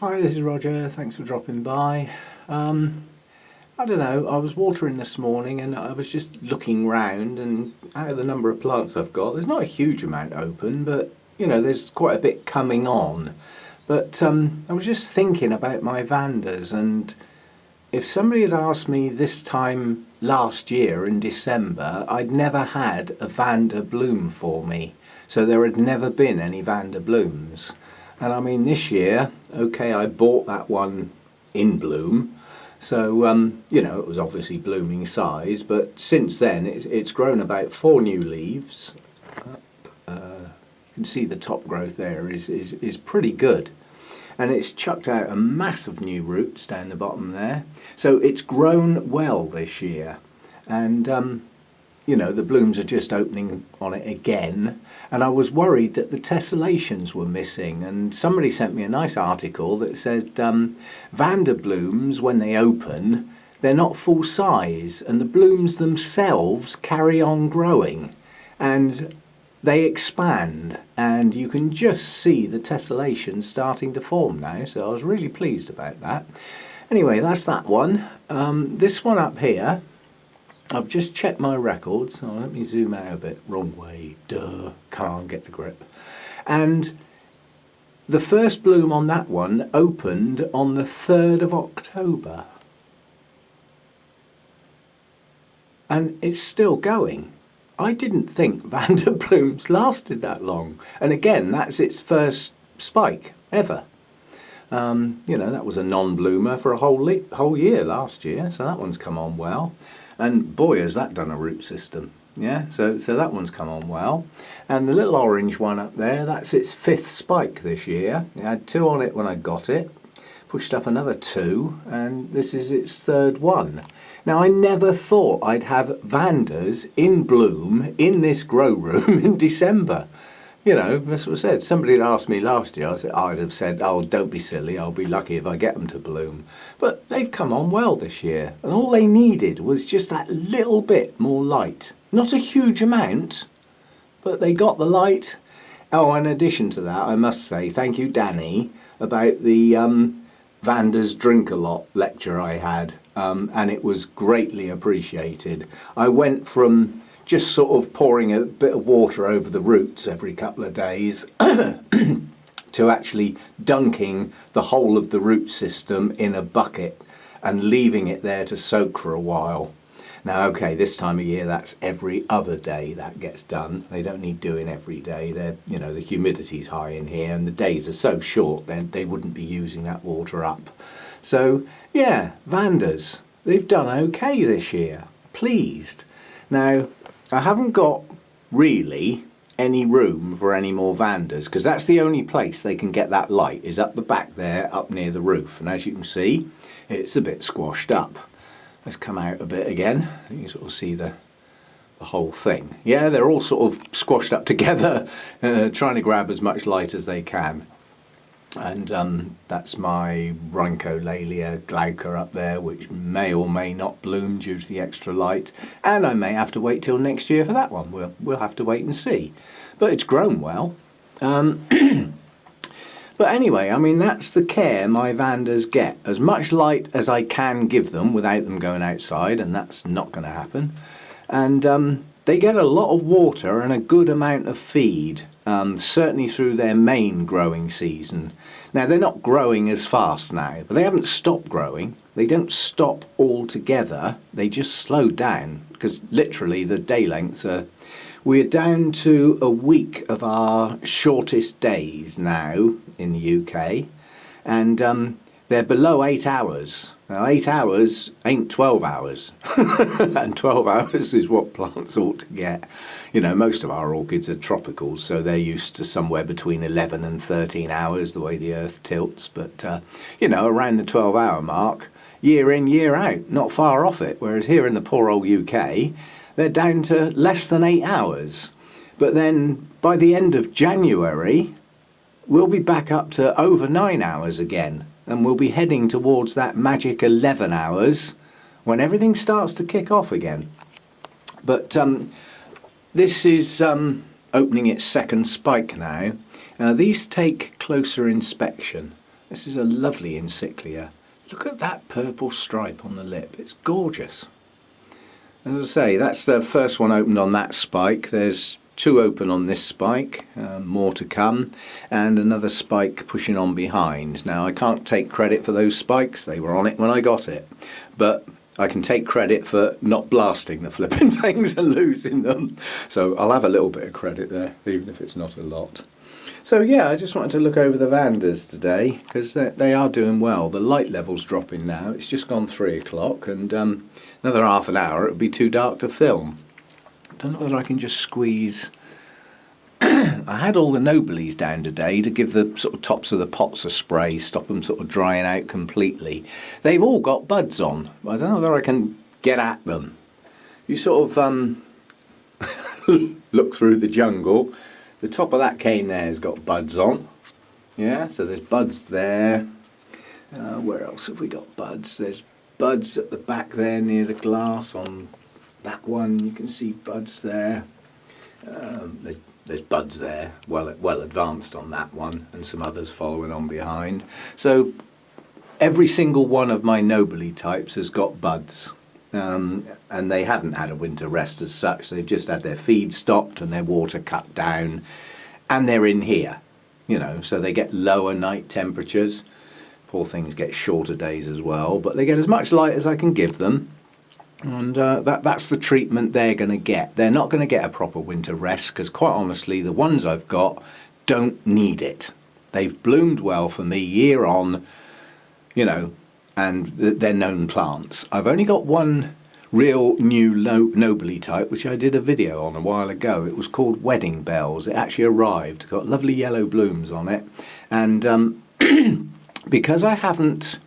Hi, this is Roger. Thanks for dropping by. I don't know, I was watering this morning and I was just looking round, and out of the number of plants I've got, there's not a huge amount open, but you know, there's quite a bit coming on. But I was just thinking about my Vandas, and if somebody had asked me this time last year in December, I'd never had a Vanda bloom for me. So there had never been any Vanda blooms. And I mean, this year, okay, I bought that one in bloom. So, you know, it was obviously blooming size, but since then it's grown about 4 new leaves. You can see the top growth there is pretty good. And it's chucked out a mass of new roots down the bottom there. So it's grown well this year. And, you know, the blooms are just opening on it again. And I was worried that the tessellations were missing. And somebody sent me a nice article that said Vanda blooms, when they open, they're not full size. And the blooms themselves carry on growing. And they expand. And you can just see the tessellations starting to form now. So I was really pleased about that. Anyway, that's that one. This one up here, I've just checked my records. So let me zoom out a bit. Wrong way. Duh. Can't get the grip. And the first bloom on that one opened on the 3rd of October. And it's still going. I didn't think Vanda blooms lasted that long. And again, that's its first spike ever. You know, that was a non-bloomer for a whole year last year. So that one's come on well. And boy, has that done a root system. Yeah, so that one's come on well. And the little orange one up there, that's its 5th spike this year. It had 2 on it when I got it. Pushed up another 2, and this is its 3rd one. Now, I never thought I'd have Vandas in bloom in this grow room in December. You know, that's what I said. Somebody had asked me last year, I'd have said, oh, don't be silly, I'll be lucky if I get them to bloom. But they've come on well this year, and all they needed was just that little bit more light. Not a huge amount, but they got the light. Oh, in addition to that, I must say, thank you, Danny, about the Vandas Drink A Lot lecture I had, and it was greatly appreciated. I went from just sort of pouring a bit of water over the roots every couple of days to actually dunking the whole of the root system in a bucket and leaving it there to soak for a while. Now, okay, this time of year that's every other day that gets done. They don't need doing every day. You know, the humidity's high in here and the days are so short, then they wouldn't be using that water up. So yeah, Vandas, they've done okay this year. Pleased. Now, I haven't got really any room for any more Vandas, because that's the only place they can get that light, is up the back there, up near the roof. And as you can see, it's a bit squashed up. Let's come out a bit again. You can sort of see the whole thing. Yeah, they're all sort of squashed up together, trying to grab as much light as they can. And that's my Rhyncholalia glauca up there, which may or may not bloom due to the extra light. And I may have to wait till next year for that one. We'll have to wait and see. But it's grown well. But anyway, I mean, that's the care my Vandas get. As much light as I can give them without them going outside, and that's not going to happen. And they get a lot of water and a good amount of feed, certainly through their main growing season. Now, they're not growing as fast now, but they haven't stopped growing. They don't stop altogether. They just slow down, because literally the day lengths are... We're down to a week of our shortest days now in the UK, and they're below 8 hours. Now, 8 hours ain't 12 hours, and 12 hours is what plants ought to get. You know, most of our orchids are tropicals, so they're used to somewhere between 11 and 13 hours, the way the earth tilts. But, you know, around the 12-hour mark, year in, year out, not far off it, whereas here in the poor old UK, they're down to less than 8 hours. But then by the end of January, we'll be back up to over 9 hours again. And we'll be heading towards that magic 11 hours when everything starts to kick off again. But this is opening its 2nd spike now. These take closer inspection. This is a lovely Encyclia. Look at that purple stripe on the lip. It's gorgeous. As I say, that's the first one opened on that spike. There's 2 open on this spike, more to come, and another spike pushing on behind. Now, I can't take credit for those spikes. They were on it when I got it. But I can take credit for not blasting the flipping things and losing them. So I'll have a little bit of credit there, even if it's not a lot. So yeah, I just wanted to look over the Vandas today, because they are doing well. The light level's dropping now. It's just gone 3 o'clock, and another half an hour it would be too dark to film. I don't know whether I can just squeeze... I had all the Noblies down today to give the sort of tops of the pots a spray, stop them sort of drying out completely. They've all got buds on. I don't know whether I can get at them. You sort of look through the jungle. The top of that cane there has got buds on. Yeah, so there's buds there. Where else have we got buds? There's buds at the back there near the glass on that one. You can see buds there. There's buds there, well advanced on that one, and some others following on behind. So every single one of my Nobly types has got buds. And they haven't had a winter rest as such. They've just had their feed stopped and their water cut down, and they're in here, you know, so they get lower night temperatures. Poor things get shorter days as well, but they get as much light as I can give them, and that's the treatment they're going to get. They're not going to get a proper winter rest, because quite honestly the ones I've got don't need it. They've bloomed well for me year on, you know, and they're known plants. I've only got one real new Nobly type, which I did a video on a while ago. It was called Wedding Bells. It actually arrived, got lovely yellow blooms on it, and because I haven't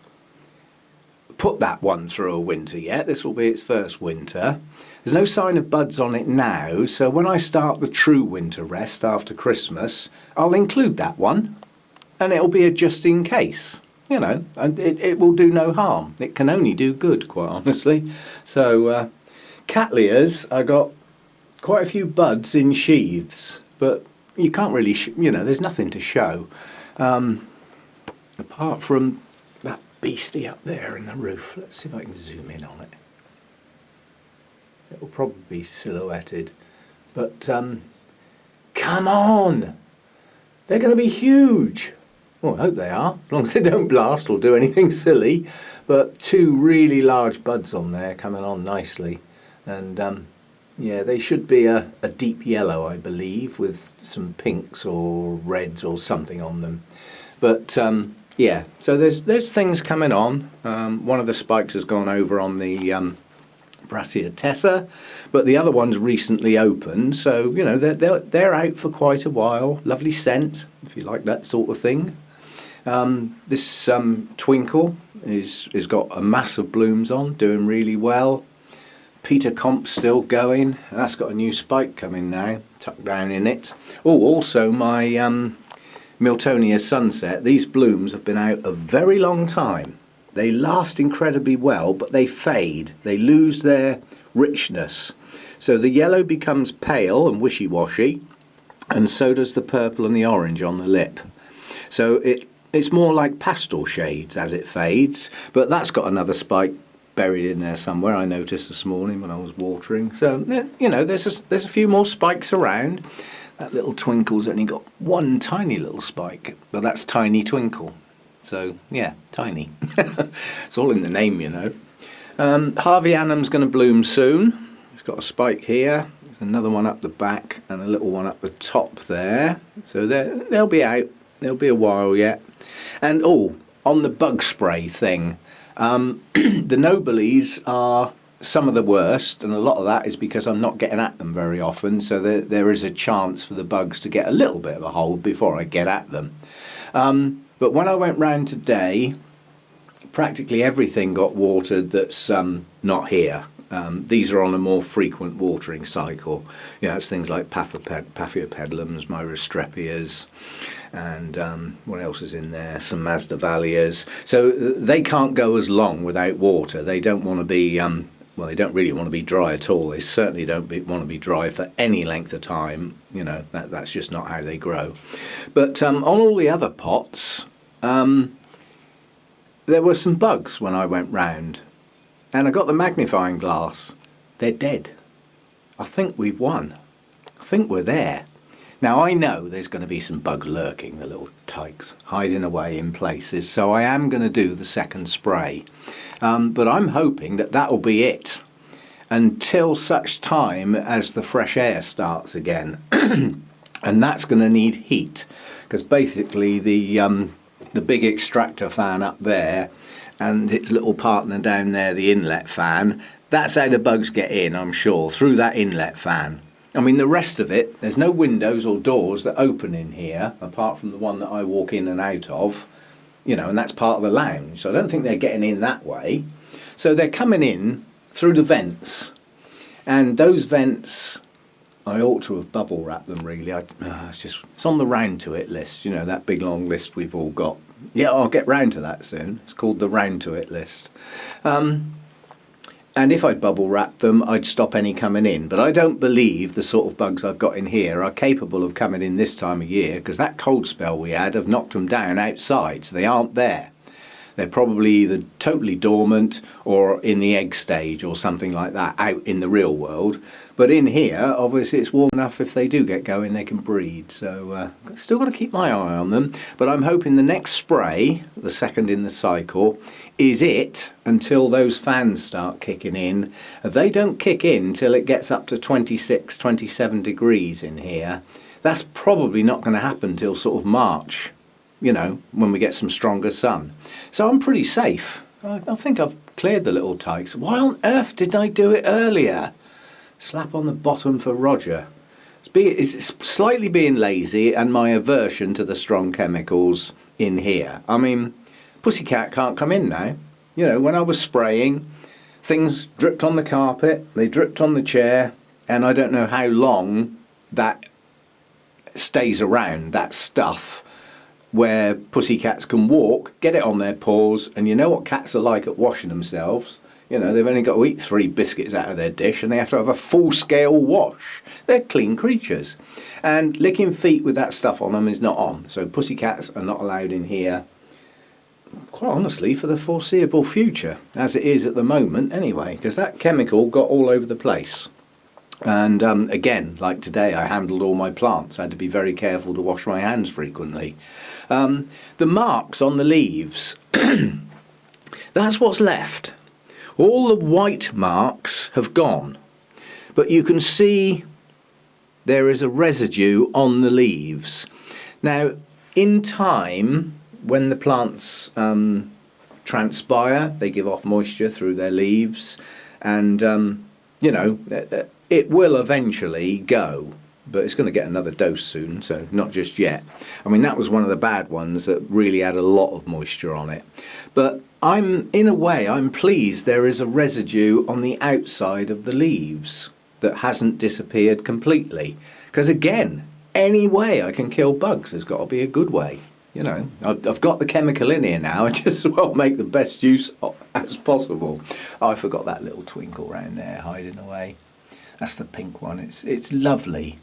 put that one through a winter yet, this will be its first winter, there's no sign of buds on it now, so when I start the true winter rest after Christmas, I'll include that one, and it'll be a just in case. You know, and it will do no harm. It can only do good, quite honestly. So, Cattleyas, I got quite a few buds in sheaths, but you can't really, you know, there's nothing to show. Apart from that beastie up there in the roof. Let's see if I can zoom in on it. It will probably be silhouetted. But, come on! They're going to be huge! Well, I hope they are, as long as they don't blast or do anything silly. But 2 really large buds on there coming on nicely. And yeah, they should be a deep yellow, I believe, with some pinks or reds or something on them. But yeah, so there's things coming on. One of the spikes has gone over on the Braccia, but the other one's recently opened. So, you know, they're out for quite a while. Lovely scent, if you like that sort of thing. This Twinkle is got a mass of blooms on, doing really well. Peter Comp's still going. That's got a new spike coming now, tucked down in it. Oh, also my Miltonia Sunset. These blooms have been out a very long time. They last incredibly well, but they fade. They lose their richness. So the yellow becomes pale and wishy-washy, and so does the purple and the orange on the lip. So it's more like pastel shades as it fades, but that's got another spike buried in there somewhere, I noticed this morning when I was watering. So, you know, there's a few more spikes around. That little Twinkle's only got one tiny little spike, but that's Tiny Twinkle. So, yeah, tiny. It's all in the name, you know. Harveyanum's going to bloom soon. It's got a spike here. There's another one up the back and a little one up the top there. So they'll be out. There'll be a while yet. And, oh, on the bug spray thing, the Noblies are some of the worst, and a lot of that is because I'm not getting at them very often, so there is a chance for the bugs to get a little bit of a hold before I get at them. But when I went round today, practically everything got watered that's not here. These are on a more frequent watering cycle. You know, it's things like Paphiopedilums, Myrostrepias, and what else is in there? Some Masdevallias. So they can't go as long without water. They don't want to be, well, they don't really want to be dry at all. They certainly don't want to be dry for any length of time. You know, that's just not how they grow. But on all the other pots, there were some bugs when I went round, and I got the magnifying glass. They're dead. I think we've won. I think we're there. Now I know there's going to be some bugs lurking, the little tykes, hiding away in places, so I am going to do the second spray. But I'm hoping that that'll be it until such time as the fresh air starts again. And that's going to need heat, because basically the big extractor fan up there and its little partner down there, the inlet fan, that's how the bugs get in, I'm sure, through that inlet fan. I mean, the rest of it, there's no windows or doors that open in here, apart from the one that I walk in and out of, you know, and that's part of the lounge. So I don't think they're getting in that way. So they're coming in through the vents, and those vents, I ought to have bubble wrapped them really. It's on the round to it list, you know, that big long list we've all got. Yeah, I'll get round to that soon. It's called the round to it list. And if I'd bubble wrap them, I'd stop any coming in. But I don't believe the sort of bugs I've got in here are capable of coming in this time of year, because that cold spell we had have knocked them down outside, so they aren't there. They're probably either totally dormant or in the egg stage or something like that out in the real world. But in here, obviously it's warm enough, if they do get going, they can breed. So still got to keep my eye on them. But I'm hoping the next spray, the second in the cycle, is it until those fans start kicking in. If they don't kick in till it gets up to 26, 27 degrees in here, that's probably not going to happen till sort of March, you know, when we get some stronger sun. So I'm pretty safe. I think I've cleared the little tykes. Why on earth didn't I do it earlier? Slap on the bottom for Roger. It's slightly being lazy and my aversion to the strong chemicals in here. I mean, Pussycat can't come in now. You know, when I was spraying, things dripped on the carpet, they dripped on the chair, and I don't know how long that stays around, that stuff, where pussycats can walk, get it on their paws, and you know what cats are like at washing themselves. You know, they've only got to eat 3 biscuits out of their dish and they have to have a full-scale wash. They're clean creatures. And licking feet with that stuff on them is not on. So pussycats are not allowed in here, quite honestly, for the foreseeable future, as it is at the moment anyway, because that chemical got all over the place. And again, like today, I handled all my plants. I had to be very careful to wash my hands frequently. The marks on the leaves, that's what's left. All the white marks have gone, but you can see there is a residue on the leaves. Now, in time, when the plants transpire, they give off moisture through their leaves, and you know, it will eventually go, but it's going to get another dose soon, so not just yet. I mean, that was one of the bad ones that really had a lot of moisture on it. But in a way, I'm pleased there is a residue on the outside of the leaves that hasn't disappeared completely. Because again, any way I can kill bugs has got to be a good way. You know, I've got the chemical in here now, I just as well make the best use as possible. Oh, I forgot that little twinkle round there hiding away. That's the pink one. It's lovely.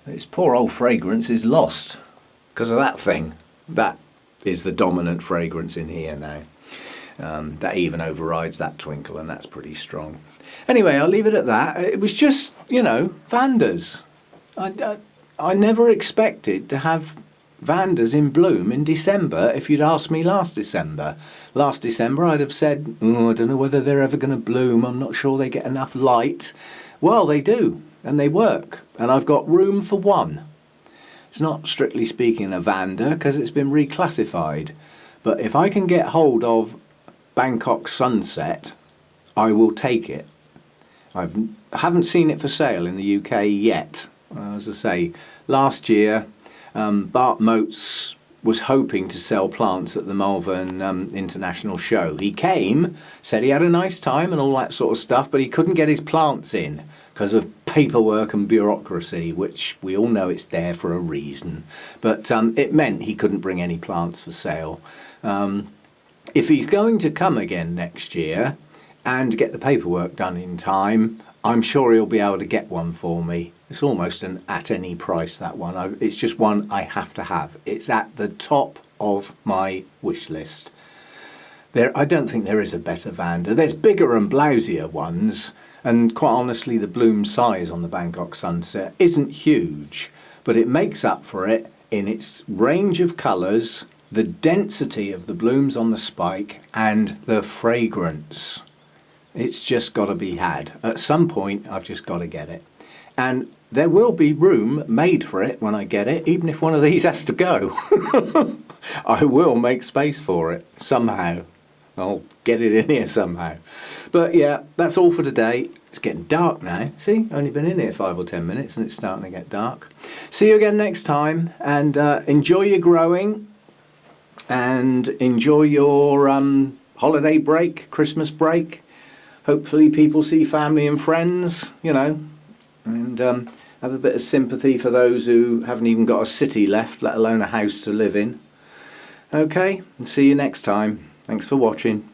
Its poor old fragrance is lost because of that thing. That is the dominant fragrance in here now. That even overrides that twinkle, and that's pretty strong. Anyway, I'll leave it at that. It was just, you know, Vandas. I never expected to have Vandas in bloom in December. If you'd asked me last December, I'd have said, oh, I don't know whether they're ever going to bloom. I'm not sure they get enough light. Well, they do, and they work, and I've got room for one. It's not strictly speaking a Vanda because it's been reclassified, but if I can get hold of Bangkok Sunset, I will take it. I haven't seen it for sale in the UK yet. As I say, last year Bart Motes was hoping to sell plants at the Malvern International Show. He came, said he had a nice time and all that sort of stuff, but he couldn't get his plants in because of paperwork and bureaucracy, which we all know it's there for a reason. But it meant he couldn't bring any plants for sale. If he's going to come again next year and get the paperwork done in time, I'm sure he'll be able to get one for me. It's almost an at any price, that one. It's just one I have to have. It's at the top of my wish list. I don't think there is a better Vanda. There's bigger and blousier ones, and quite honestly, the bloom size on the Bangkok Sunset isn't huge, but it makes up for it in its range of colours, the density of the blooms on the spike, and the fragrance. It's just got to be had. At some point, I've just got to get it. And there will be room made for it when I get it, even if one of these has to go. I will make space for it somehow. I'll get it in here somehow. But yeah, that's all for today. It's getting dark now. See, only been in here 5 or 10 minutes and it's starting to get dark. See you again next time, and enjoy your growing and enjoy your holiday break, Christmas break. Hopefully people see family and friends, you know, and have a bit of sympathy for those who haven't even got a city left, let alone a house to live in. Okay, and see you next time. Thanks for watching.